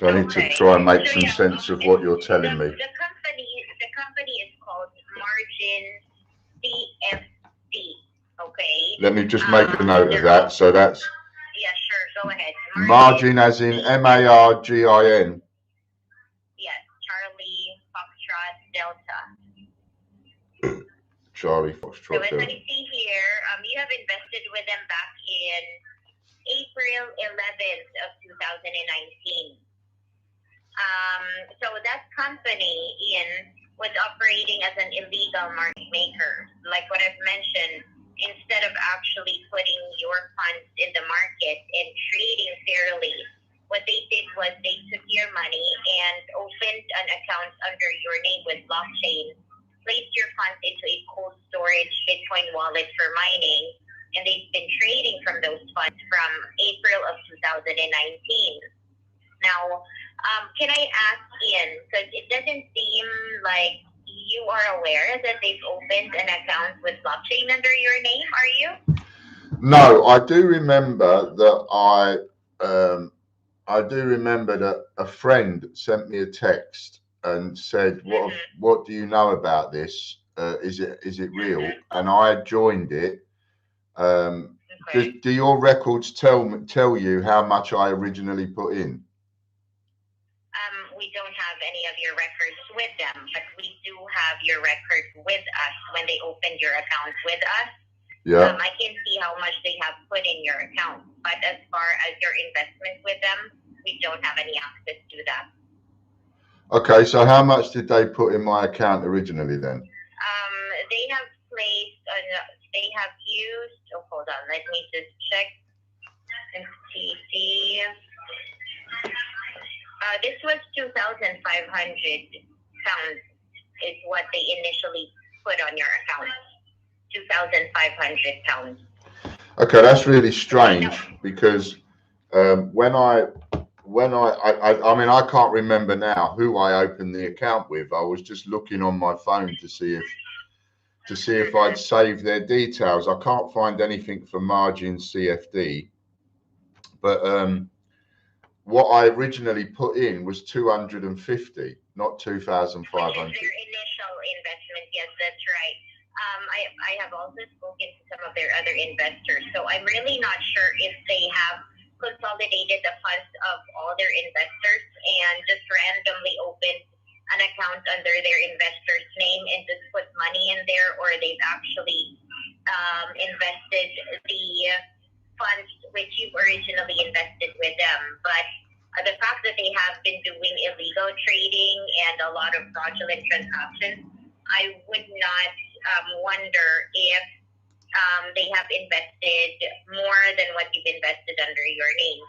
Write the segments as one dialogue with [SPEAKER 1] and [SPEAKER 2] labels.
[SPEAKER 1] So I need to try and make some sense of what you're telling me.
[SPEAKER 2] The company is called Margin CFD. Okay.
[SPEAKER 1] Let me just make a note of that. So that's
[SPEAKER 2] yeah, sure. Go ahead.
[SPEAKER 1] margin as in MARGIN.
[SPEAKER 2] Yes, Charlie Foxtrot Delta.
[SPEAKER 1] Charlie
[SPEAKER 2] So
[SPEAKER 1] Foxtrot
[SPEAKER 2] as
[SPEAKER 1] Delta.
[SPEAKER 2] I see here, you have invested with them back in April 11th of 2019. So that company was operating as an illegal market maker. Like what I've mentioned, instead of actually putting your funds in the market and trading fairly, what they did was they took your money and opened an account under your name with blockchain, placed your funds into a cold storage Bitcoin wallet for mining, and they've been trading from those funds from April of 2019. Now, can I ask Ian, because it doesn't seem like you are aware that they've opened an account with blockchain under your name, are you?
[SPEAKER 1] No, I do remember that a friend sent me a text and said, "What do you know about this? Is it real?" And I joined it.
[SPEAKER 2] Okay.
[SPEAKER 1] Do your records tell you how much I originally put in?
[SPEAKER 2] We don't have any of your records with them, but we do have your records with us when they opened your account with us.
[SPEAKER 1] Yeah.
[SPEAKER 2] I can see how much they have put in your account, but as far as your investment with them, we don't have any access to that.
[SPEAKER 1] Okay, so how much did they put in my account originally then?
[SPEAKER 2] They have placed, they have used, oh, hold on, let me just check and see. This was 2,500 pounds is what they initially put on your account. 2,500 pounds.
[SPEAKER 1] Okay, that's really strange because when I mean, I can't remember now who I opened the account with. I was just looking on my phone to see if I'd saved their details. I can't find anything for Margin CFD, but what I originally put in was 250, not 2,500.
[SPEAKER 2] Their initial investment, yes, that's right. I have also spoken to some of their other investors, so I'm really not sure if they have consolidated the funds of all their investors and just randomly opened an account under their investor's name and just put money in there, or they've actually invested the funds which you've originally invested with them. But the fact that they have been doing illegal trading and a lot of fraudulent transactions, I would not wonder if they have invested more than what you've invested under your name.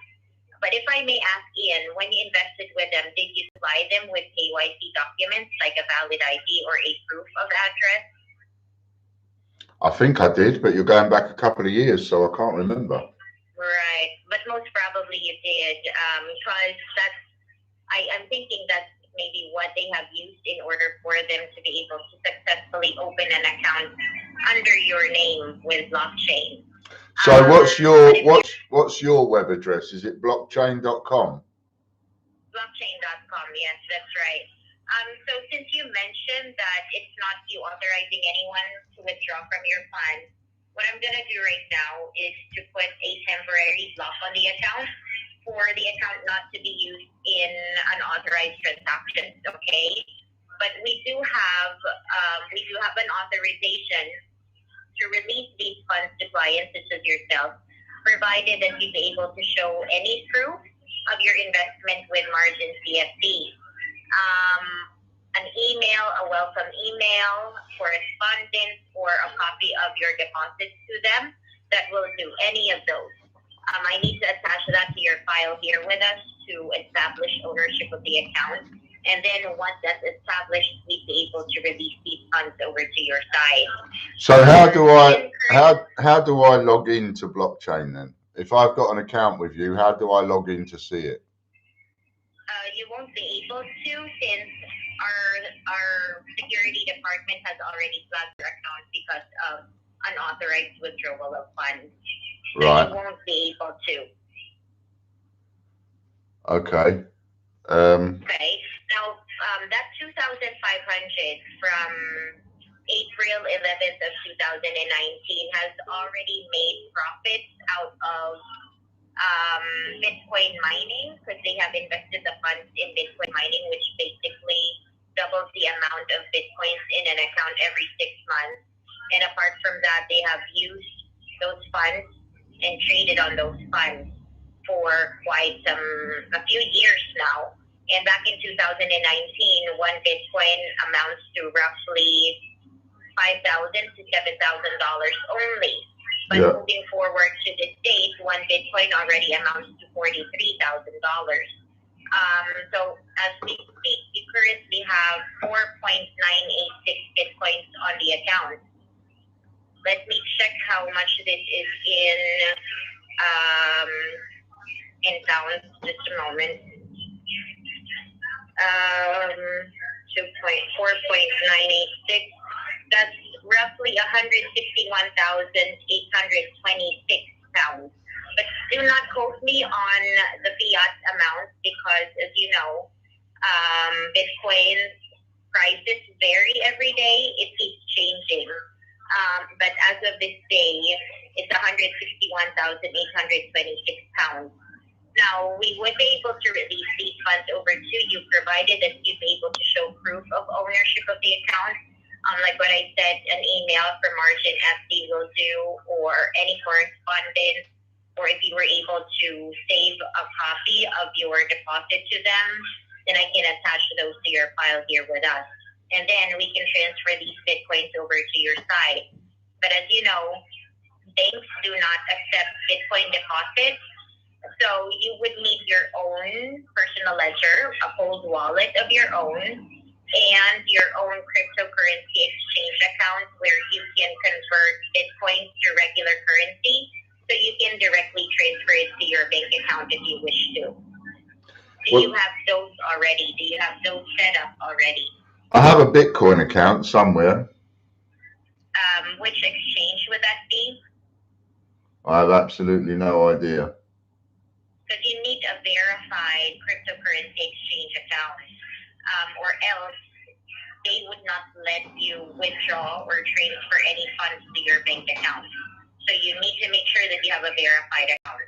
[SPEAKER 2] But if I may ask Ian, when you invested with them, did you supply them with KYC documents like a valid ID or a proof of address?
[SPEAKER 1] I think I did, but you're going back a couple of years, so I can't remember.
[SPEAKER 2] Right, but most probably you did, because I'm thinking that's maybe what they have used in order for them to be able to successfully open an account under your name with blockchain.
[SPEAKER 1] So what's your web address? Is it blockchain.com?
[SPEAKER 2] Blockchain.com, yes, that's right. So since you mentioned that it's not you authorizing anyone to withdraw from your funds, what I'm going to do right now is to put a temporary block on the account for the account not to be used in unauthorized transactions, okay? But we do have an authorization to release these funds to clients such as yourself, provided that you're able to show any proof of your investment with Margin CFD. An email, a welcome email, correspondence, or a copy of your deposits to them. That will do, any of those. I need to attach that to your file here with us to establish ownership of the account. And then once that's established, we'll be able to release these funds over to your side.
[SPEAKER 1] So how do I log into blockchain then? If I've got an account with you, how do I log in to see it?
[SPEAKER 2] You won't be able to, since our security department has already flagged your account because of unauthorized withdrawal of funds.
[SPEAKER 1] Right.
[SPEAKER 2] So you won't be able to.
[SPEAKER 1] Okay.
[SPEAKER 2] Okay. Now, that 2,500 from April 11th of 2019 has already made profits out of Bitcoin mining because they have invested the funds in Bitcoin mining, which basically doubles the amount of Bitcoins in an account every 6 months. And apart from that, they have used those funds and traded on those funds for quite a few years now. And back in 2019, one Bitcoin amounts to roughly $5,000 to $7,000 only. But moving forward to this date, one Bitcoin already amounts to $43,000. So as we speak, you currently have 4.986 Bitcoins on the account. Let me check how much this is in pounds. Just a moment. 4.986. That's roughly 161,826 pounds. But do not quote me on the fiat amount because, as you know, Bitcoin prices vary every day. It keeps changing. But as of this day, it's 161,826 pounds. Now, we would be able to release these funds over to you, provided that you'd be able to show proof of ownership of the account. Like what I said, an email from Margin FD will do, or any correspondence, or if you were able to save a copy of your deposit to them, then I can attach those to your file here with us. And then we can transfer these Bitcoins over to your site. But as you know, banks do not accept Bitcoin deposits. So you would need your own personal ledger, a cold wallet of your own, and your own cryptocurrency exchange account where you can convert Bitcoin to regular currency so you can directly transfer it to your bank account if you wish to. Do you have those already? Do you have those set up already?
[SPEAKER 1] I have a Bitcoin account somewhere.
[SPEAKER 2] Which exchange would that be?
[SPEAKER 1] I have absolutely no idea.
[SPEAKER 2] Because you need a verified cryptocurrency exchange account, or else they would not let you withdraw or transfer any funds to your bank account. So you need to make sure that you have a verified account.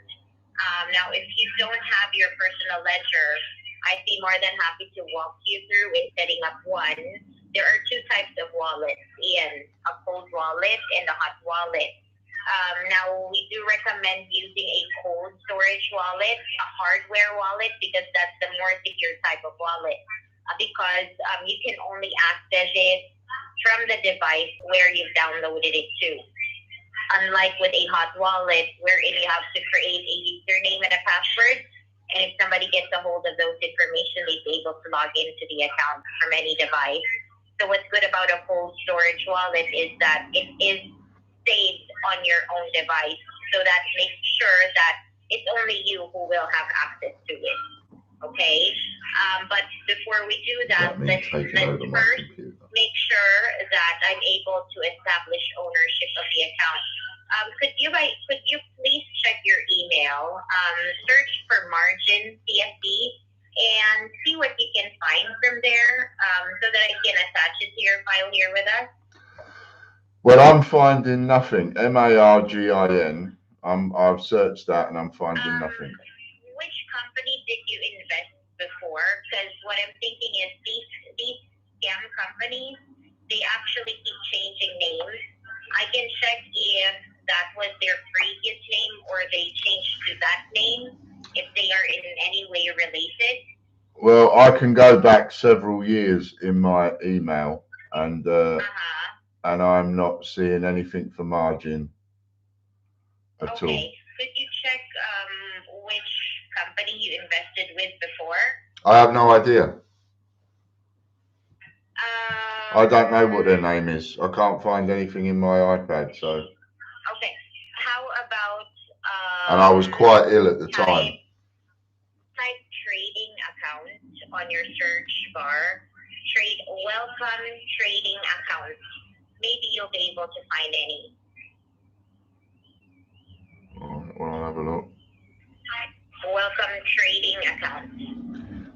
[SPEAKER 2] Now, if you don't have your personal ledger, I'd be more than happy to walk you through in setting up one. There are two types of wallets, Ian, a cold wallet and a hot wallet. Now, we do recommend using a cold storage wallet, a hardware wallet, because that's the more secure type of wallet. Because you can only access it from the device where you've downloaded it to. Unlike with a hot wallet, wherein you have to create a username and a password, and if somebody gets a hold of those information, they'd be able to log into the account from any device. So what's good about a cold storage wallet is that it is saved on your own device, so that makes sure that it's only you who will have access to it. Okay, but before we do that, let's first make sure that I'm able to establish ownership of the account. Could you please check your email, search for Margin CFD, and see what you can find from there, so that I can attach it to your file here with us?
[SPEAKER 1] Well, I'm finding nothing. MARGIN. I've searched that and I'm finding nothing.
[SPEAKER 2] Which company did you invest before? Because what I'm thinking is these scam companies, they actually keep changing names. I can check if that was their previous name or they changed to that name, if they are in any way related.
[SPEAKER 1] Well, I can go back several years in my email and I'm not seeing anything for Margin at all.
[SPEAKER 2] Okay. Could you check which company you invested with before?
[SPEAKER 1] I have no idea. I don't know what their name is. I can't find anything in my iPad, so.
[SPEAKER 2] Okay. How about
[SPEAKER 1] and I was quite ill at the time.
[SPEAKER 2] Type trading account on your search bar. Welcome trading account. Maybe you'll be able to find any.
[SPEAKER 1] All right, well, I'll have a look.
[SPEAKER 2] Welcome trading account.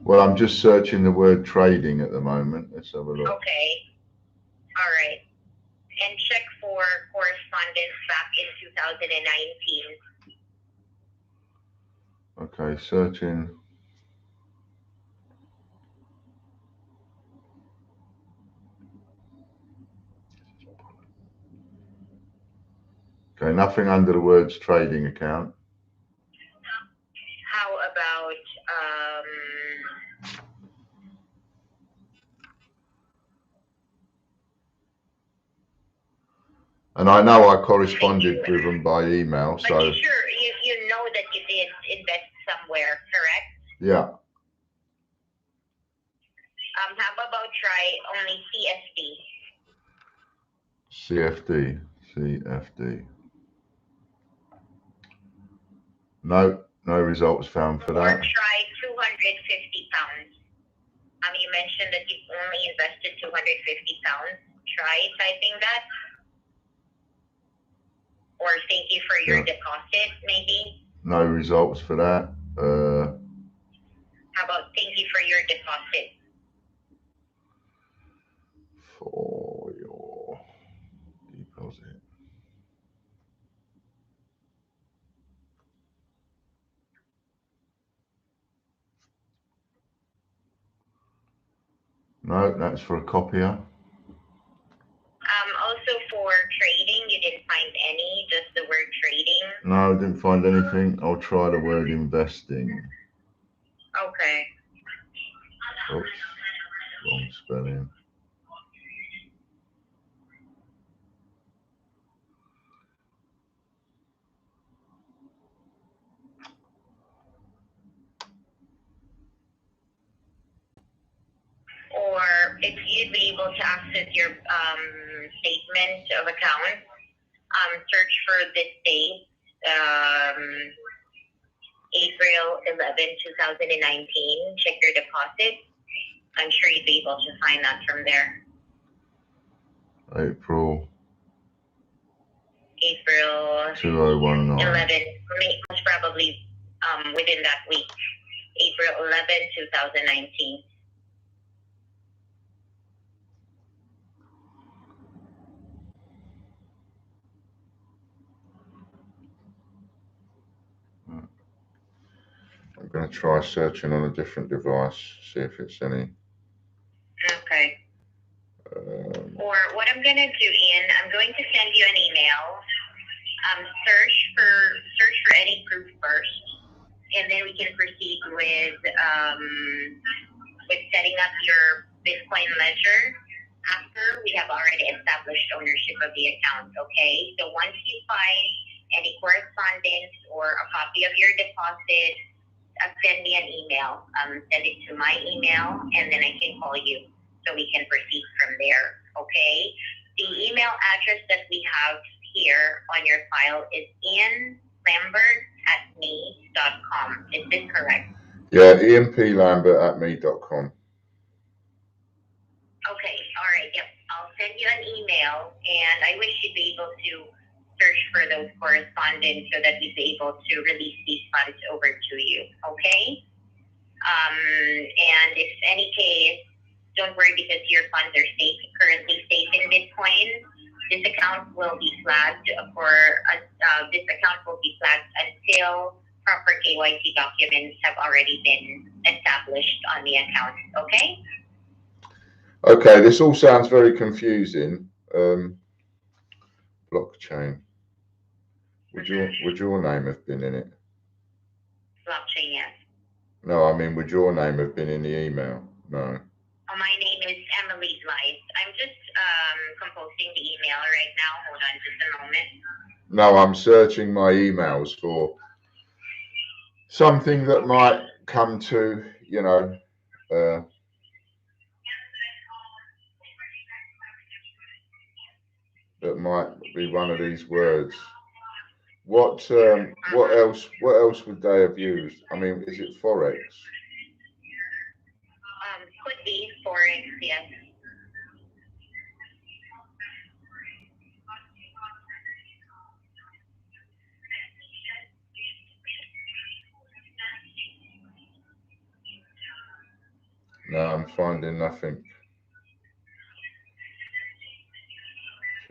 [SPEAKER 1] Well, I'm just searching the word trading at the moment. Let's have a look.
[SPEAKER 2] Okay. All right. And check for correspondence back in 2019.
[SPEAKER 1] Okay, searching. Okay, nothing under the words trading account.
[SPEAKER 2] How about
[SPEAKER 1] And I know I corresponded with them by email,
[SPEAKER 2] but
[SPEAKER 1] so
[SPEAKER 2] you know that you did invest somewhere, correct?
[SPEAKER 1] yeah.
[SPEAKER 2] How about try only CFD?
[SPEAKER 1] CFD. No results found for
[SPEAKER 2] Or
[SPEAKER 1] that.
[SPEAKER 2] try 250 pounds. You mentioned that you've only invested 250 pounds. Try typing that. Or thank you for your deposit, maybe.
[SPEAKER 1] No results for that.
[SPEAKER 2] How about thank you for your deposit?
[SPEAKER 1] For your deposit. No, that's for a copier.
[SPEAKER 2] Also for trading, you didn't find any, just the word trading?
[SPEAKER 1] No, I didn't find anything. I'll try the word investing.
[SPEAKER 2] Okay.
[SPEAKER 1] Oops, wrong spelling.
[SPEAKER 2] Or if you'd be able to access your statement of account, search for this date, April 11, 2019. Check your deposit. I'm sure you'd be able to find that from there.
[SPEAKER 1] April
[SPEAKER 2] 2019. 11, most probably within that week. April 11, 2019.
[SPEAKER 1] I'm going to try searching on a different device, see if it's any.
[SPEAKER 2] Okay. Or what I'm going to do, Ian, I'm going to send you an email. Search for any proof first, and then we can proceed with setting up your Bitcoin ledger after we have already established ownership of the account. Okay. So once you find any correspondence or a copy of your deposit, send me an email. Send it to my email, and then I can call you so we can proceed from there. Okay. The email address that we have here on your file is ianlambert@me.com. Is this correct?
[SPEAKER 1] Yeah, ianplambert@me.com.
[SPEAKER 2] Okay. All right. Yep. I'll send you an email, and I wish you'd be able to search for those correspondence so that we'd be able to release these funds over to you. Okay. And if any case, don't worry because your funds are currently safe in Bitcoin. This account will be flagged until proper KYC documents have already been established on the account. Okay.
[SPEAKER 1] Okay, this all sounds very confusing. Blockchain. Would your name have been in it?
[SPEAKER 2] Blockchain, yes.
[SPEAKER 1] No, I mean, would your name have been in the email? No.
[SPEAKER 2] My name is Emily Blythe. I'm just composing the email right now. Hold on just a moment.
[SPEAKER 1] No, I'm searching my emails for something that might come to, that might be one of these words. What else would they have used? I mean, is it Forex?
[SPEAKER 2] Could be Forex, yes.
[SPEAKER 1] No, I'm finding nothing.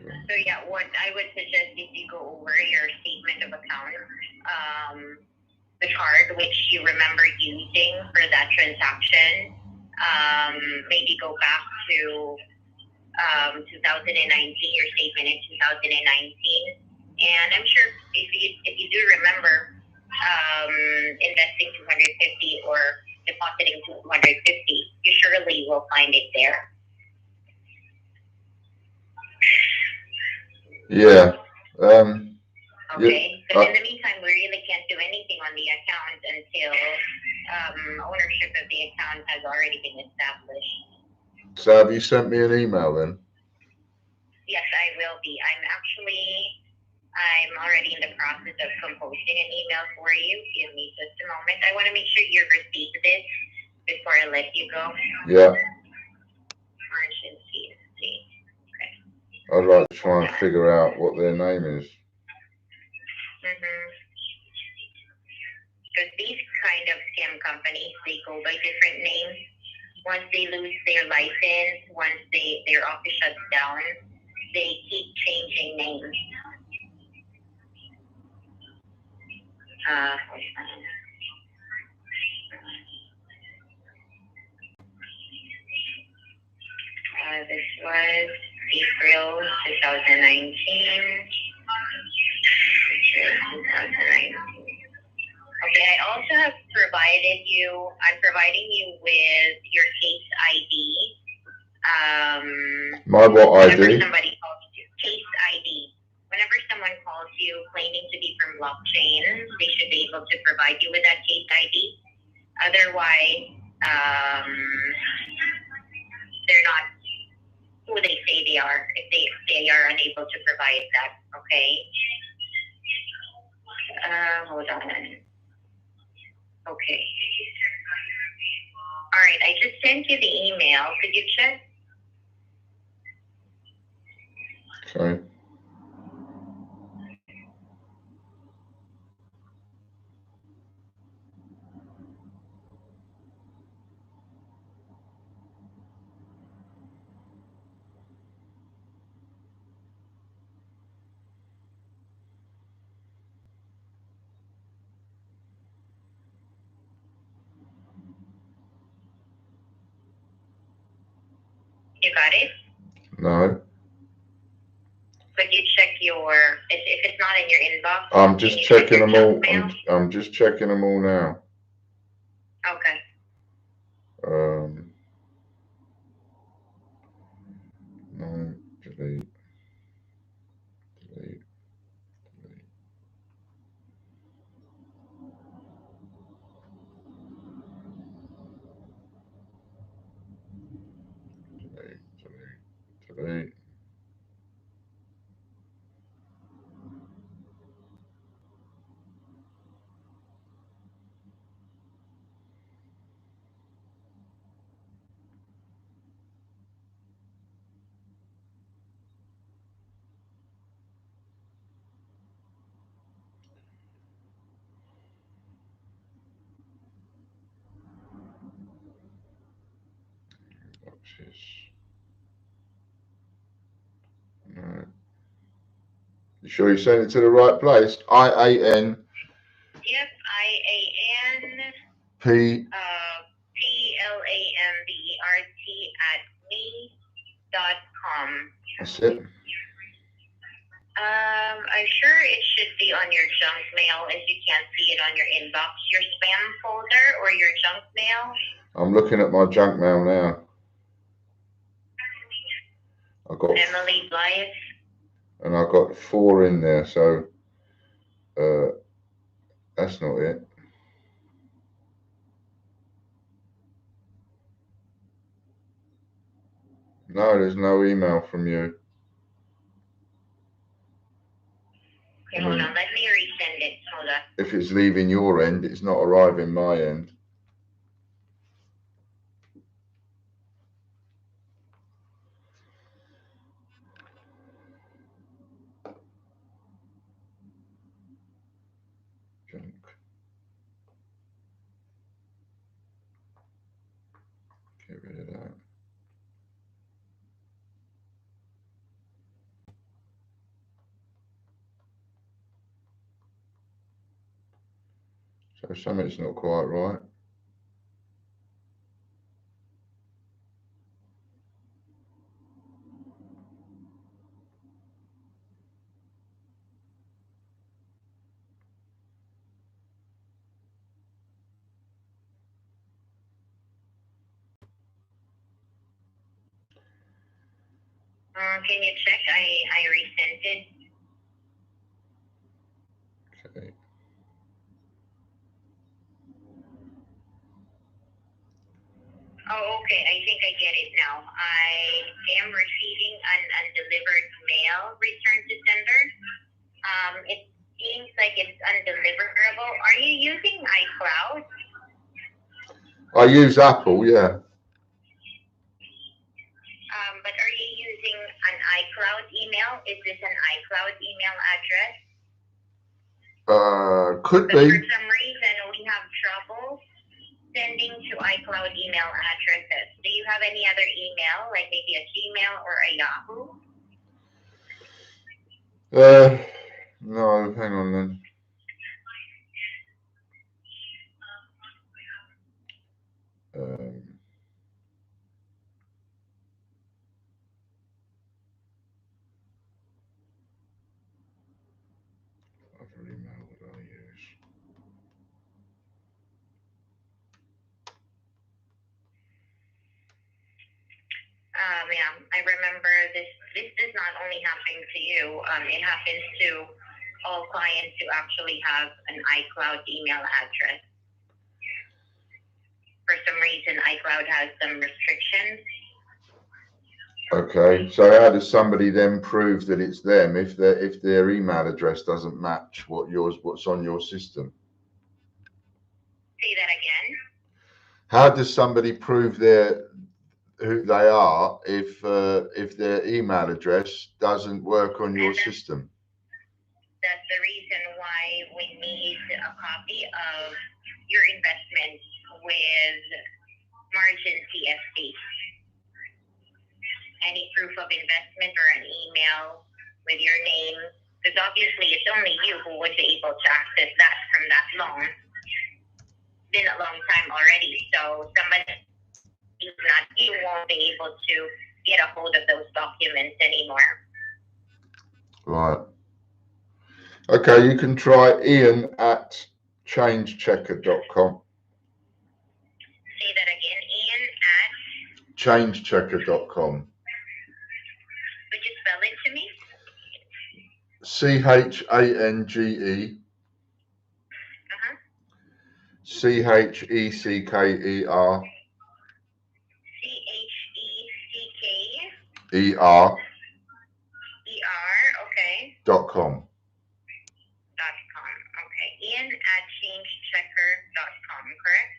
[SPEAKER 2] So yeah, what I would suggest is you go over your statement of account, the card which you remember using for that transaction. Maybe go back to 2019, your statement in 2019, and I'm sure if you do remember investing 250 or depositing 250, you surely will find it there.
[SPEAKER 1] Yeah.
[SPEAKER 2] Okay. But in the meantime, we really can't do anything on the account until ownership of the account has already been established.
[SPEAKER 1] So have you sent me an email then?
[SPEAKER 2] Yes, I will be. I'm already in the process of composing an email for you. Give me just a moment. I want to make sure you receive this before I let you go.
[SPEAKER 1] Yeah.
[SPEAKER 2] Origin CSC. Okay.
[SPEAKER 1] I'd like to try and figure out what their name is.
[SPEAKER 2] Because these kind of scam companies, they go by different names. Once they lose their license, once their office shuts down, they keep changing names. This was April 2019. Okay, I also have I'm providing you with your case ID.
[SPEAKER 1] My what ID?
[SPEAKER 2] Whenever somebody calls you, case ID. Whenever someone calls you claiming to be from blockchain, they should be able to provide you with that case ID. Otherwise, they're not who they say they are if they are unable to provide that. Okay. Hold on. Okay. All right. I just sent you the email. Could you check?
[SPEAKER 1] Okay.
[SPEAKER 2] You got it?
[SPEAKER 1] No.
[SPEAKER 2] Could you check if it's not in your inbox?
[SPEAKER 1] I'm just checking them all. I'm just checking them all now.
[SPEAKER 2] Okay.
[SPEAKER 1] No, delete. Delete. No. You sure you sent it to the right place? IAN.
[SPEAKER 2] Yep, IAN.
[SPEAKER 1] PLAMBERT
[SPEAKER 2] @me.com.
[SPEAKER 1] That's it.
[SPEAKER 2] I'm sure it should be on your junk mail if you can't see it on your inbox, your spam folder or your junk mail.
[SPEAKER 1] I'm looking at my junk mail now. I got
[SPEAKER 2] Emily Blythe.
[SPEAKER 1] And I got 4 in there, so that's not it. No, there's no email from you.
[SPEAKER 2] Okay, hold on. Let me resend it. Hold on.
[SPEAKER 1] If it's leaving your end, it's not arriving my end. Junk. Okay, So something's not quite right.
[SPEAKER 2] Can you check? I resent it.
[SPEAKER 1] Okay.
[SPEAKER 2] Oh, okay. I think I get it now. I am receiving an undelivered mail return to sender. It seems like it's undeliverable. Are you using iCloud?
[SPEAKER 1] I use Apple, yeah.
[SPEAKER 2] But are you using an iCloud email? Is this an iCloud email address?
[SPEAKER 1] Could
[SPEAKER 2] But
[SPEAKER 1] be.
[SPEAKER 2] for some reason, we have trouble sending to iCloud email addresses. Do you have any other email, like maybe a Gmail or a Yahoo?
[SPEAKER 1] No, hang on then. Other email would I use?
[SPEAKER 2] Yeah, I remember this. This does not only happen to you. It happens to all clients who actually have an iCloud email address. For some reason, iCloud has some restrictions.
[SPEAKER 1] Okay, so how does somebody then prove that it's them if their email address doesn't match what's on your system?
[SPEAKER 2] Say that again.
[SPEAKER 1] How does somebody prove who they are if their email address doesn't work on your system?
[SPEAKER 2] That's the reason why we need a copy of your investment with margin CFD. Any proof of investment or an email with your name, because obviously it's only you who would be able to access that from that loan. It's been a long time already, so somebody who's not you won't be able to get a hold of those documents anymore.
[SPEAKER 1] Right. Okay, you can try Ian at changechecker.com.
[SPEAKER 2] Say that again, Ian at
[SPEAKER 1] changechecker.com.
[SPEAKER 2] Would you spell it to me?
[SPEAKER 1] ChangeChecker. CHECKER.
[SPEAKER 2] CHECKER. Okay.
[SPEAKER 1] .com.
[SPEAKER 2] Okay. Ian at changechecker.com, correct?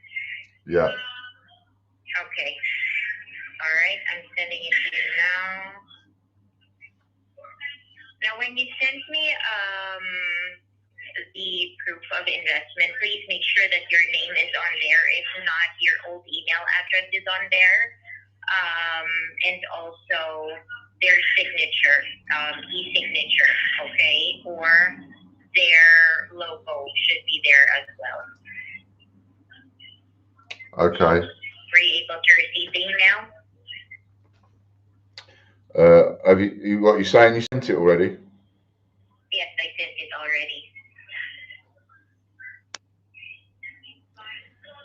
[SPEAKER 1] Yeah.
[SPEAKER 2] Okay. All right. I'm sending it to you now. Now, when you send me the proof of investment, please make sure that your name is on there. If not, your old email address is on there. And also their signature, e-signature, okay? Or their logo should be there as well.
[SPEAKER 1] Okay.
[SPEAKER 2] Were you able to receive the email?
[SPEAKER 1] Have you what you're saying? You sent it already?
[SPEAKER 2] Yes, I sent it already.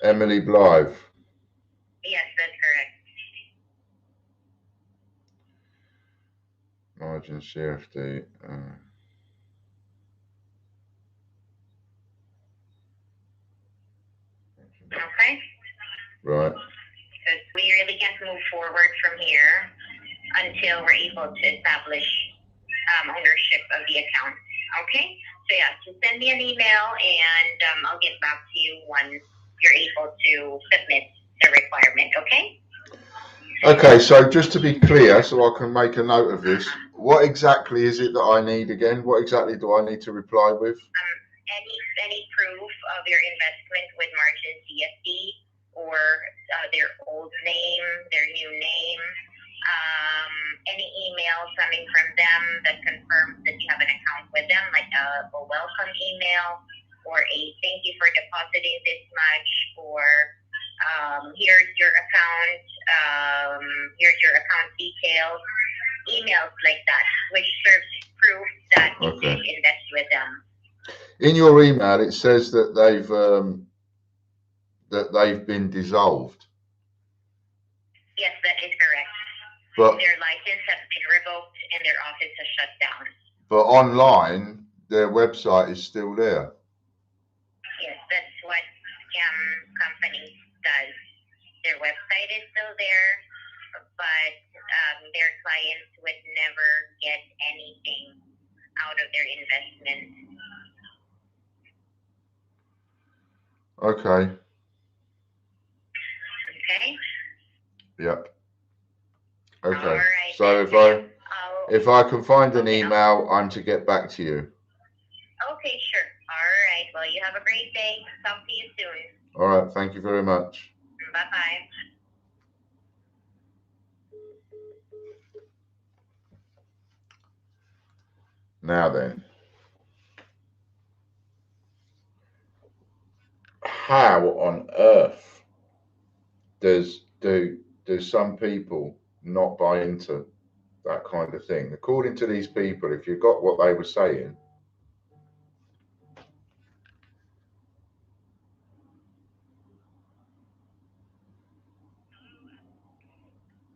[SPEAKER 1] Emily Blythe.
[SPEAKER 2] Yes, that's correct.
[SPEAKER 1] Margin CFD.
[SPEAKER 2] Okay.
[SPEAKER 1] Right.
[SPEAKER 2] Because we really can't move forward from here until we're able to establish ownership of the account. Okay? So yeah, just send me an email and I'll get back to you once you're able to submit the requirement, okay?
[SPEAKER 1] Okay, so just to be clear, so I can make a note of this, what exactly is it that I need again? What exactly do I need to reply with?
[SPEAKER 2] Any proof of your investment with Margin CFD or their old name, their new name, any email coming from them that confirms that you have an account with them, like a welcome email or a thank you for depositing this much, or here's your account details, emails like that, which serves proof that you did invest with them.
[SPEAKER 1] In your email, it says that they've been dissolved.
[SPEAKER 2] Yes, that is correct.
[SPEAKER 1] But
[SPEAKER 2] their license has been revoked and their office has shut down.
[SPEAKER 1] But online, their website is still there.
[SPEAKER 2] Yes, that's what scam companies does. Their website is still there, but their clients would never get anything out of their investment.
[SPEAKER 1] Okay.
[SPEAKER 2] Okay.
[SPEAKER 1] Yep. Okay.
[SPEAKER 2] All right,
[SPEAKER 1] so if I can find an email, I'm to get back to you.
[SPEAKER 2] Okay, sure. All right. Well, you have a great day. Talk to you soon.
[SPEAKER 1] All right. Thank you very much.
[SPEAKER 2] Bye-bye.
[SPEAKER 1] Now then, how on earth do some people not buy into that kind of thing? According to these people, if you got what they were saying,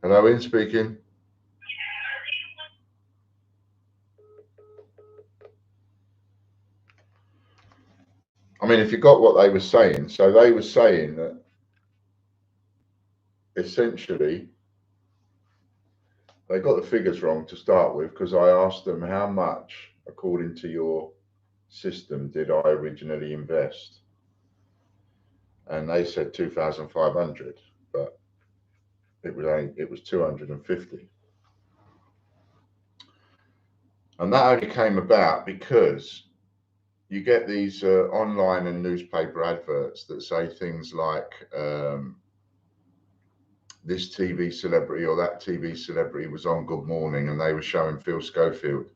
[SPEAKER 1] hello, Ian speaking. I mean, if you got what they were saying, so they were saying that essentially they got the figures wrong to start with, because I asked them how much, according to your system, did I originally invest, and they said 2,500, but it was 250, and that only came about because you get these online and newspaper adverts that say things like this TV celebrity or that TV celebrity was on Good Morning and they were showing Phil Schofield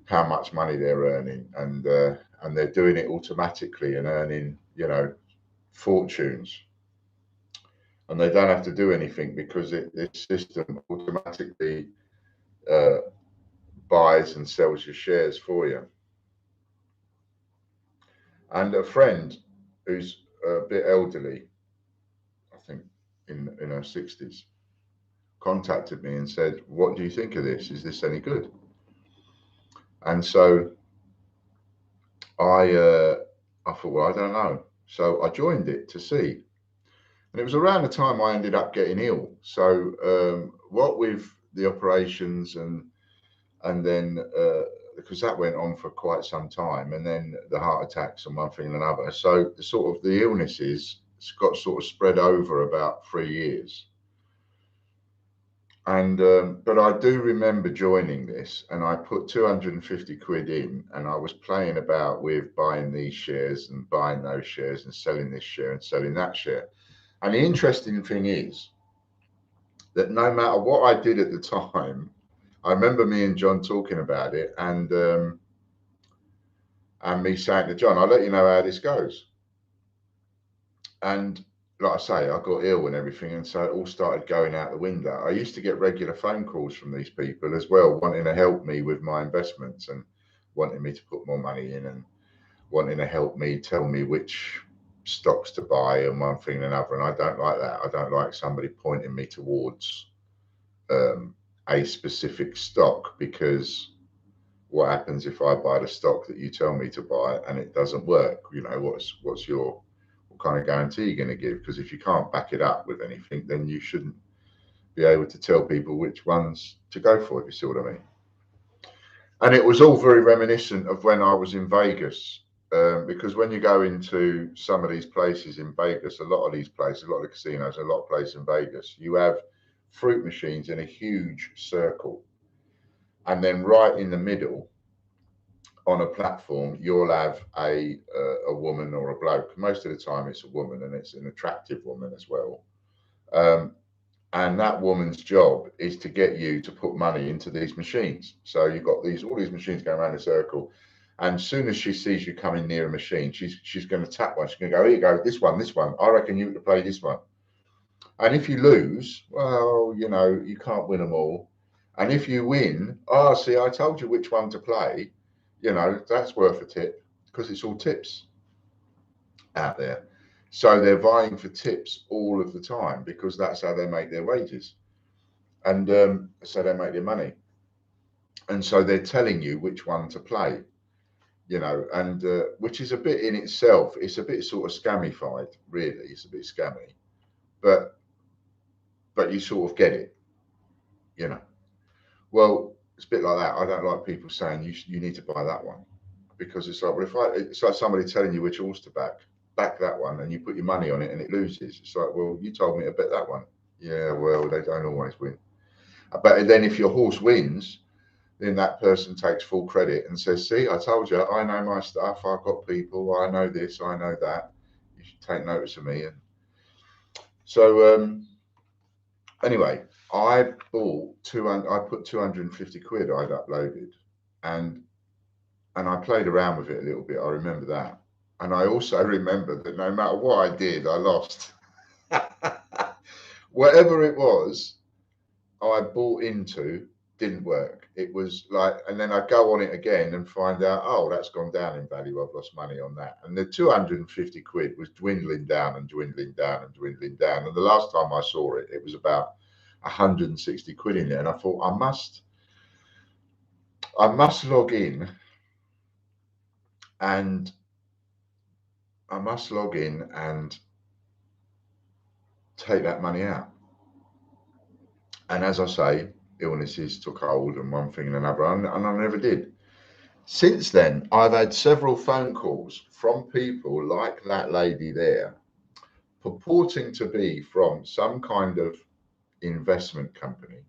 [SPEAKER 1] how much money they're earning, and they're doing it automatically and earning, fortunes, and they don't have to do anything because this system automatically buys and sells your shares for you. And a friend who's a bit elderly, I think in her 60s, contacted me and said, what do you think of this? Is this any good? And so I thought, well, I don't know. So I joined it to see. And it was around the time I ended up getting ill. So what with the operations and then because that went on for quite some time, and then the heart attacks and one thing and another. So the illnesses got sort of spread over about 3 years. And but I do remember joining this, and I put 250 quid in, and I was playing about with buying these shares and buying those shares and selling this share and selling that share. And the interesting thing is that no matter what I did at the time, I remember me and John talking about it, and me saying to John, I'll let you know how this goes. And like I say, I got ill and everything, and so it all started going out the window. I used to get regular phone calls from these people as well, wanting to help me with my investments and wanting me to put more money in and wanting to help me, tell me which stocks to buy and one thing and another. And I don't like that. I don't like somebody pointing me towards a specific stock, because what happens if I buy the stock that you tell me to buy and it doesn't work? What's your what kind of guarantee you're going to give? Because if you can't back it up with anything, then you shouldn't be able to tell people which ones to go for, if you see what I mean. And it was all very reminiscent of when I was in Vegas, because when you go into some of these places in Vegas, a lot of these places, a lot of the casinos, a lot of places in Vegas, you have fruit machines in a huge circle, and then right in the middle on a platform, you'll have a woman or a bloke. Most of the time it's a woman, and it's an attractive woman as well. And that woman's job is to get you to put money into these machines. So you've got all these machines going around in a circle, And as soon as she sees you coming near a machine, she's going to tap one. She's going to go, here you go, this one. I reckon you can play this one. And if you lose, well, you know, you can't win them all. And if you win, oh, see, I told you which one to play. You know, that's worth a tip, because it's all tips out there. So they're vying for tips all of the time, because that's how they make their wages. And so they make their money. And so they're telling you which one to play, you know, and which is a bit in itself, it's a bit sort of scamified, really. It's a bit scammy, but you sort of get it, you know. Well, it's a bit like that. I don't like people saying you need to buy that one, because it's like, well, it's like somebody telling you which horse to back that one, and you put your money on it and it loses. It's like, well, you told me to bet that one. Yeah, well, they don't always win. But then if your horse wins, then that person takes full credit and says, see, I told you, I know my stuff. I've got people. I know this. I know that. You should take notice of me. And so, anyway, I bought 200. I put 250 quid I'd uploaded, and I played around with it a little bit. I remember that, and I also remember that no matter what I did, I lost. Whatever it was I bought into didn't work. It was like, and then I go on it again and find out, oh, that's gone down in value. I've lost money on that. And the 250 quid was dwindling down and dwindling down and dwindling down. And the last time I saw it, it was about 160 quid in there. And I thought, I must log in, and take that money out. And as I say, illnesses took hold and one thing and another, and I never did. Since then, I've had several phone calls from people like that lady there, purporting to be from some kind of investment company,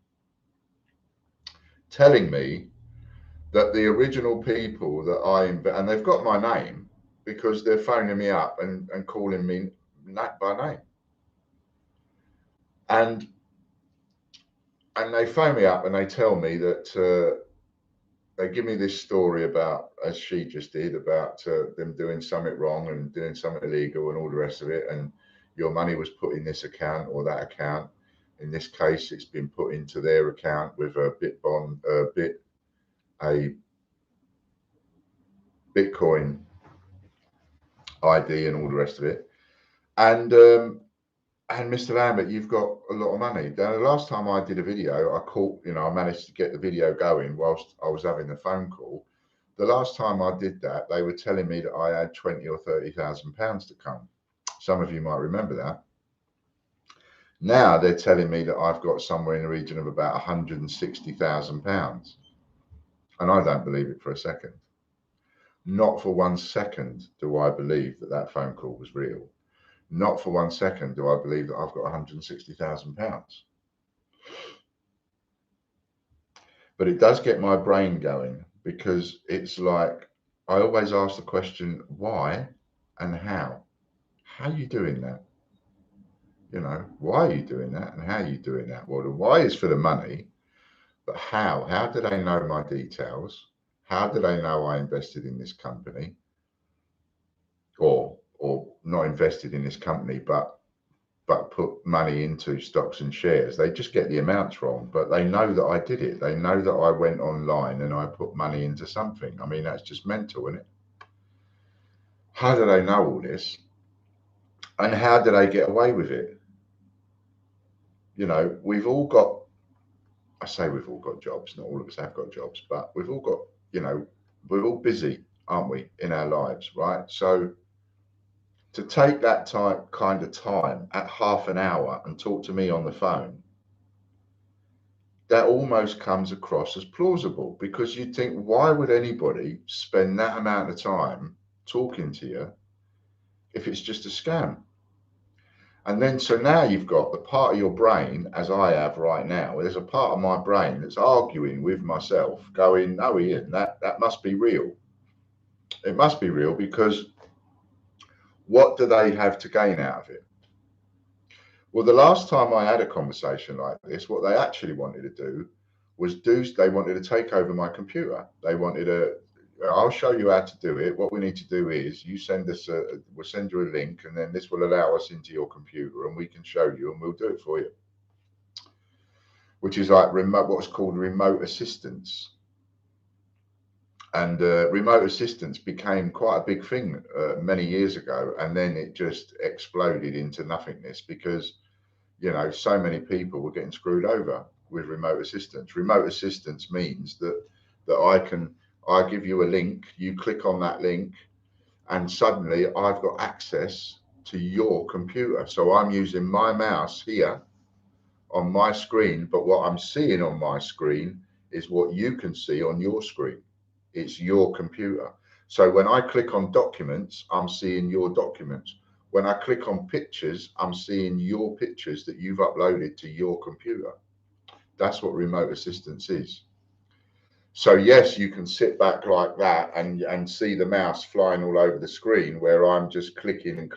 [SPEAKER 1] telling me that the original people that and they've got my name, because they're phoning me up and calling me by name. And they phone me up and they tell me that they give me this story about, as she just did, about them doing something wrong and doing something illegal and all the rest of it. And your money was put in this account or that account. In this case, it's been put into their account with a Bitcoin ID and all the rest of it. And Mr. Lambert, you've got a lot of money. Now, the last time I did a video, I managed to get the video going whilst I was having the phone call. The last time I did that, they were telling me that I had 20 or 30,000 pounds to come. Some of you might remember that. Now they're telling me that I've got somewhere in the region of about 160,000 pounds. And I don't believe it for a second. Not for 1 second do I believe that that phone call was real. Not for 1 second do I believe that I've got 160,000 pounds. But it does get my brain going, because it's like, I always ask the question, why and how? How are you doing that? You know, why are you doing that and how are you doing that? Well, the why is for the money, but how? How do they know my details? How do they know I invested in this company? Or not invested in this company, but put money into stocks and shares. They just get the amounts wrong, but they know that I did it. They know that I went online and I put money into something. I mean, that's just mental, isn't it? How do they know all this? And how do they get away with it? You know, we've all got, I say we've all got jobs, not all of us have got jobs, but we've all got, you know, we're all busy, aren't we, in our lives, right? So to take that kind of time at half an hour and talk to me on the phone, that almost comes across as plausible, because you'd think, why would anybody spend that amount of time talking to you if it's just a scam? And then, so now you've got the part of your brain, as I have right now, there's a part of my brain that's arguing with myself, going, no, Ian, that must be real. It must be real, because what do they have to gain out of it? Well, the last time I had a conversation like this, what they actually wanted to do was they wanted to take over my computer. They wanted to I'll show you how to do it. What we need to do is you send us we'll send you a link, and then this will allow us into your computer, and we can show you, and we'll do it for you, which is like what's called remote assistance. And remote assistance became quite a big thing many years ago, and then it just exploded into nothingness because, you know, so many people were getting screwed over with remote assistance. Remote assistance means that I give you a link, you click on that link, and suddenly I've got access to your computer. So I'm using my mouse here on my screen, but what I'm seeing on my screen is what you can see on your screen. It's your computer. So when I click on documents, I'm seeing your documents. When I click on pictures, I'm seeing your pictures that you've uploaded to your computer. That's what remote assistance is. So yes, you can sit back like that and see the mouse flying all over the screen where I'm just clicking and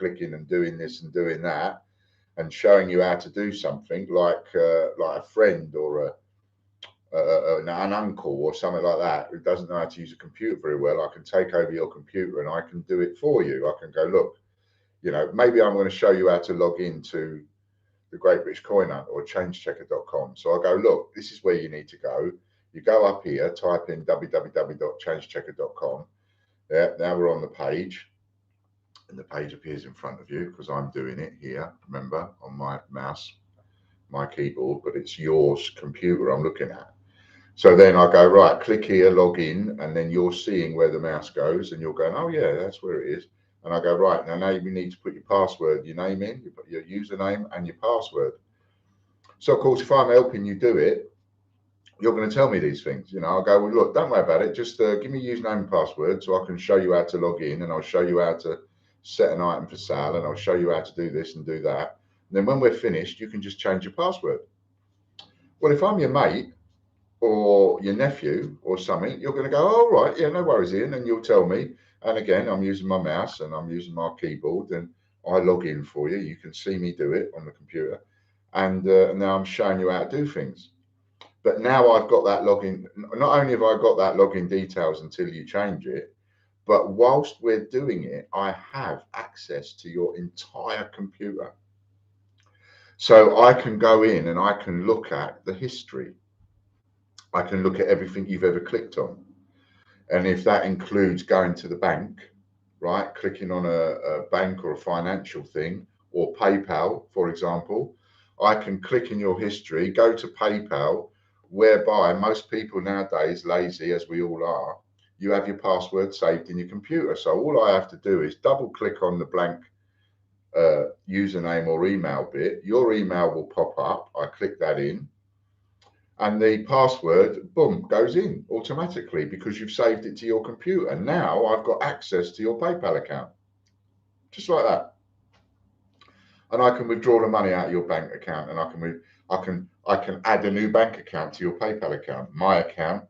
[SPEAKER 1] doing this and doing that and showing you how to do something like a friend or an uncle or something like that who doesn't know how to use a computer very well. I can take over your computer and I can do it for you. I can go, look, you know, maybe I'm going to show you how to log into the Great British Coin Hunt or changechecker.com. So I go, look, this is where you need to go. You go up here, type in www.changechecker.com. Yeah, now we're on the page, and the page appears in front of you because I'm doing it here, remember, on my mouse, my keyboard, but it's your computer I'm looking at. So then I go, right, click here, log in, and then you're seeing where the mouse goes, and you're going, oh yeah, that's where it is. And I go, right, now you need to put your password, your name in, you put your username and your password. So of course, if I'm helping you do it, you're going to tell me these things. You know, I'll go, well, look, don't worry about it. Just give me username and password so I can show you how to log in, and I'll show you how to set an item for sale, and I'll show you how to do this and do that. And then when we're finished, you can just change your password. Well, if I'm your mate or your nephew or something, you're going to go, oh, right, yeah, no worries, Ian. And you'll tell me. And again, I'm using my mouse and I'm using my keyboard, and I log in for you. You can see me do it on the computer. And now I'm showing you how to do things. But now I've got that login. Not only have I got that login details until you change it, but whilst we're doing it, I have access to your entire computer. So I can go in and I can look at the history. I can look at everything you've ever clicked on. And if that includes going to the bank, right, clicking on a bank or a financial thing, or PayPal, for example, I can click in your history, go to PayPal, whereby most people nowadays, lazy as we all are, you have your password saved in your computer. So all I have to do is double click on the blank username or email bit. Your email will pop up. I click that in, and the password, boom, goes in automatically because you've saved it to your computer. Now I've got access to your PayPal account, just like that. And I can withdraw the money out of your bank account, and I can add a new bank account to your PayPal account, my account.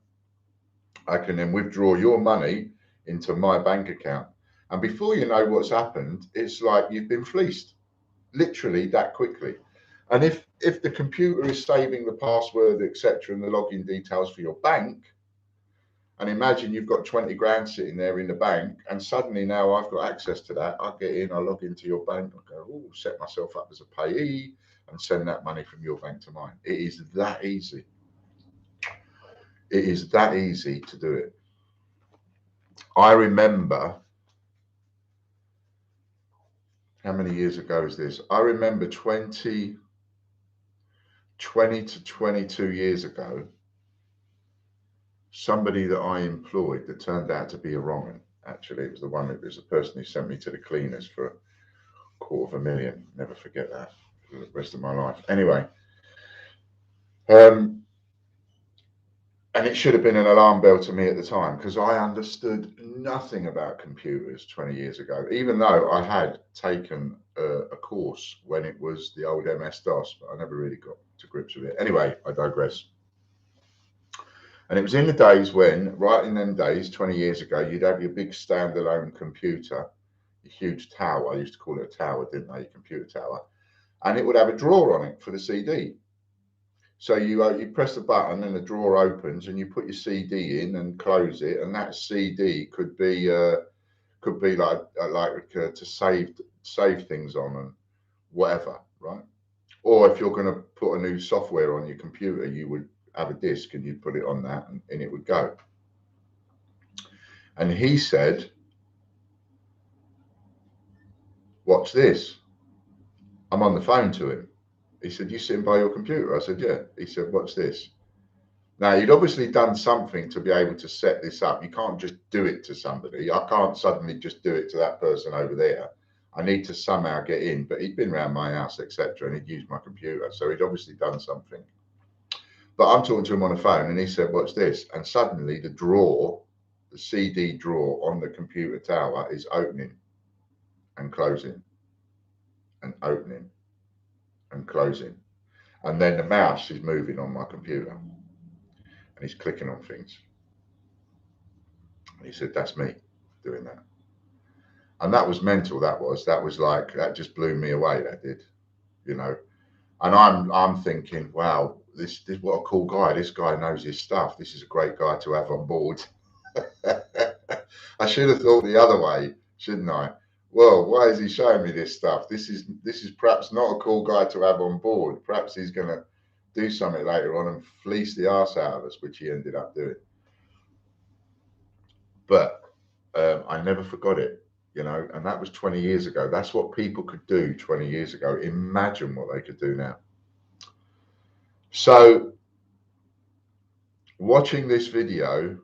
[SPEAKER 1] I can then withdraw your money into my bank account. And before you know what's happened, it's like you've been fleeced, literally that quickly. And if the computer is saving the password, etc., and the login details for your bank, and imagine you've got 20 grand sitting there in the bank, and suddenly now I've got access to that. I get in, I log into your bank, I go, oh, set myself up as a payee and send that money from your bank to mine. It is that easy. It is that easy to do it. I remember, how many years ago is this? I remember 20 to 22 years ago, somebody that I employed that turned out to be a wrong one. Actually, it was the person who sent me to the cleaners for $250,000. Never forget that for the rest of my life. Anyway, and it should have been an alarm bell to me at the time because I understood nothing about computers 20 years ago, even though I had taken a course when it was the old MS-DOS, but I never really got to grips with it. Anyway, I digress. And it was in the days when, right in them days, 20 years ago, you'd have your big standalone computer, a huge tower. I used to call it a tower, didn't I? Your computer tower. And it would have a drawer on it for the CD. So you press the button and the drawer opens and you put your CD in and close it, and that CD could be like to save things on and whatever, right? Or if you're going to put a new software on your computer, you would have a disk and you'd put it on that and it would go. And he said, watch this. I'm on the phone to him. He said, you sitting by your computer? I said, yeah. He said, watch this. Now, you'd obviously done something to be able to set this up. You can't just do it to somebody. I can't suddenly just do it to that person over there. I need to somehow get in. But he'd been around my house, etc., and he'd used my computer. So he'd obviously done something. But I'm talking to him on the phone, and he said, watch this. And suddenly the drawer, the CD drawer on the computer tower is opening and closing and opening and closing. And then the mouse is moving on my computer. And he's clicking on things. And he said, that's me doing that. And that was mental. That was like, that just blew me away. That did, you know. And I'm thinking, wow, this what a cool guy. This guy knows his stuff. This is a great guy to have on board. I should have thought the other way, shouldn't I? Well, why is he showing me this stuff? This is perhaps not a cool guy to have on board. Perhaps he's going to do something later on and fleece the arse out of us, which he ended up doing. But I never forgot it, you know, and that was 20 years ago. That's what people could do 20 years ago. Imagine what they could do now. So watching this video,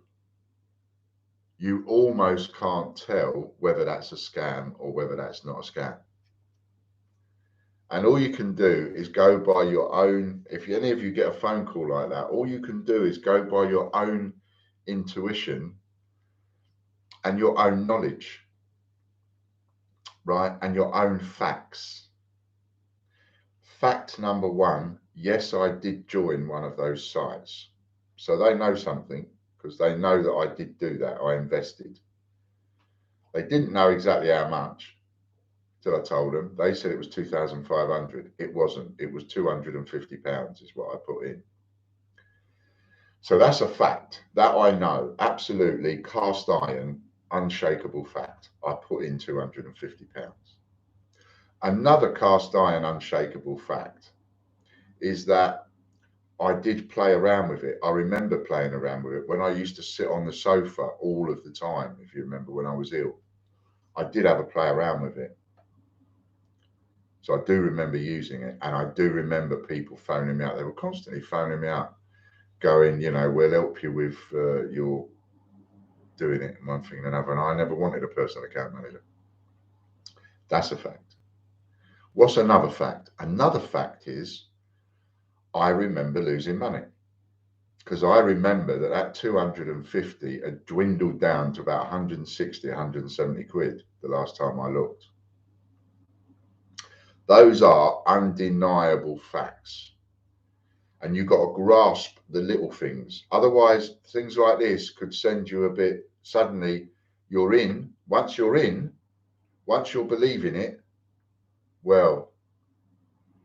[SPEAKER 1] you almost can't tell whether that's a scam or whether that's not a scam. And all you can do is go by your own, if any of you get a phone call like that, all you can do is go by your own intuition and your own knowledge, right? And your own facts. Fact number one, yes, I did join one of those sites. So they know something because they know that I did do that. I invested. They didn't know exactly how much till I told them. They said it was 2,500. It wasn't. It was £250 is what I put in. So that's a fact. That I know. Absolutely cast iron, unshakable fact. I put in £250. Another cast iron, unshakable fact is that I did play around with it. I remember playing around with it when I used to sit on the sofa all of the time. If you remember when I was ill, I did have a play around with it. So I do remember using it, and I do remember people phoning me out. They were constantly phoning me out, going, you know, we'll help you with your doing it and one thing and another. And I never wanted a personal account manager. That's a fact. What's another fact? Another fact is I remember losing money, because I remember that 250 had dwindled down to about 160, 170 quid the last time I looked. Those are undeniable facts. And you've got to grasp the little things. Otherwise, things like this could send you a bit, suddenly you're in. Once you're in, once you're believing it, well,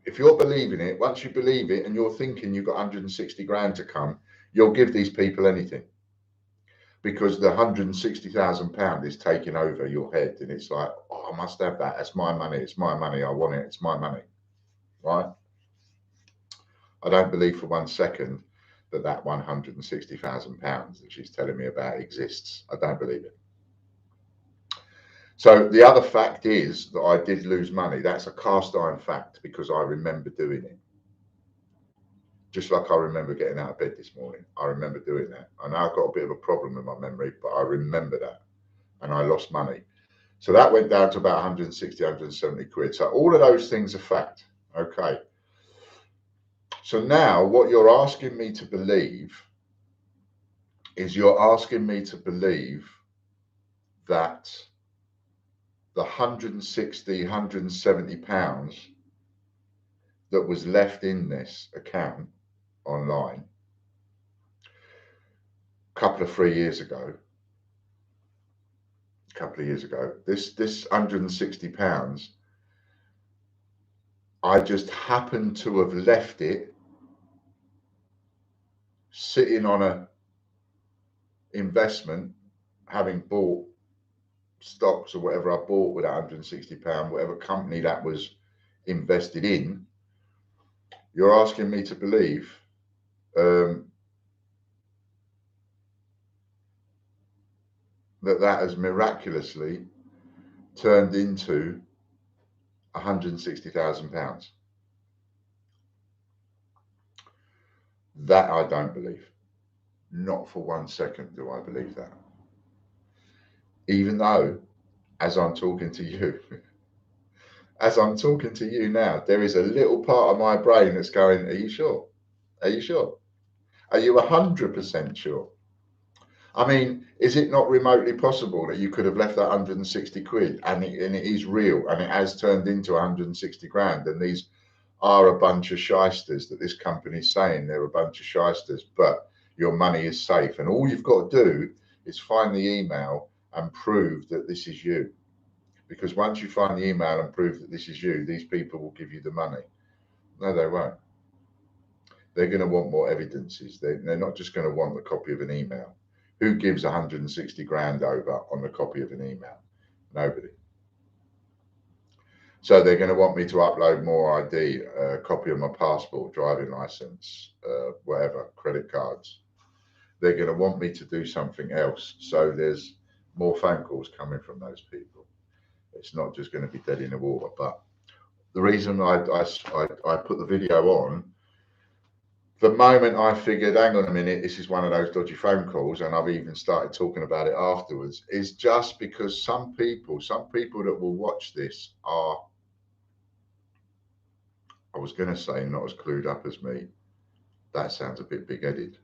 [SPEAKER 1] if you're believing it, once you believe it and you're thinking you've got 160 grand to come, you'll give these people anything. Because the £160,000 is taking over your head. And it's like, oh, I must have that. That's my money. It's my money. I want it. It's my money. Right? I don't believe for 1 second that £160,000 that she's telling me about exists. I don't believe it. So the other fact is that I did lose money. That's a cast iron fact because I remember doing it. Just like I remember getting out of bed this morning. I remember doing that. I know I've got a bit of a problem with my memory, but I remember that. And I lost money. So that went down to about 160, 170 quid. So all of those things are fact. Okay. So now what you're asking me to believe is you're asking me to believe that the 160, 170 pounds that was left in this account online a couple of years ago, this 160 pounds, I just happened to have left it sitting on a investment, having bought stocks or whatever I bought with £160, whatever company that was invested in, you're asking me to believe that has miraculously turned into £160,000. That I don't believe. Not for 1 second do I believe that. Even though, as I'm talking to you, as I'm talking to you now, there is a little part of my brain that's going, are you sure? Are you sure? Are you 100% sure? I mean, is it not remotely possible that you could have left that 160 quid and it is real and it has turned into 160 grand, and these are a bunch of shysters, that this company is saying they're a bunch of shysters, but your money is safe, and all you've got to do is find the email and prove that this is you. Because once you find the email and prove that this is you, these people will give you the money. No, they won't. They're going to want more evidences. They're not just going to want the copy of an email. Who gives 160 grand over on the copy of an email? Nobody. So they're going to want me to upload more ID, a copy of my passport, driving license, whatever, credit cards. They're going to want me to do something else. So there's more phone calls coming from those people. It's not just going to be dead in the water. But the reason I put the video on, the moment I figured, hang on a minute, this is one of those dodgy phone calls, and I've even started talking about it afterwards, is just because some people that will watch this are, I was going to say, not as clued up as me. That sounds a bit big-headed,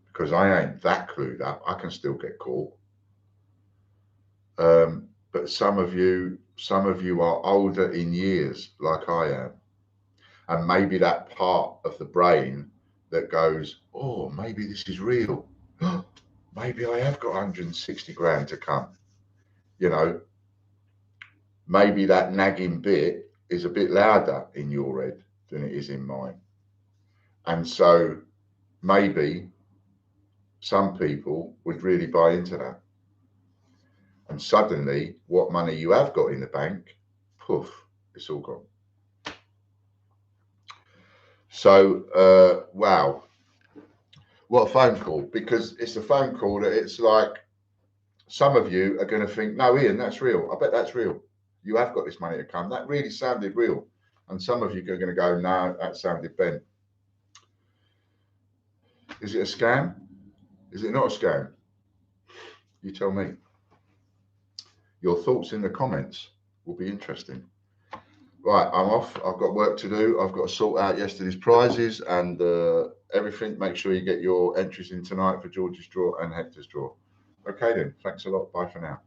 [SPEAKER 1] because I ain't that clued up. I can still get caught. But some of you are older in years, like I am. And maybe that part of the brain that goes, oh, maybe this is real. Maybe I have got 160 grand to come. You know, maybe that nagging bit is a bit louder in your head than it is in mine. And so maybe some people would really buy into that. And suddenly what money you have got in the bank, poof, it's all gone. So, wow, what a phone call. Because it's a phone call that it's like, some of you are going to think, no, Ian, that's real. I bet that's real. You have got this money to come. That really sounded real. And some of you are going to go, no, that sounded bent. Is it a scam? Is it not a scam? You tell me. Your thoughts in the comments will be interesting. Right, I'm off. I've got work to do. I've got to sort out yesterday's prizes and everything. Make sure you get your entries in tonight for George's draw and Hector's draw. Okay then, thanks a lot. Bye for now.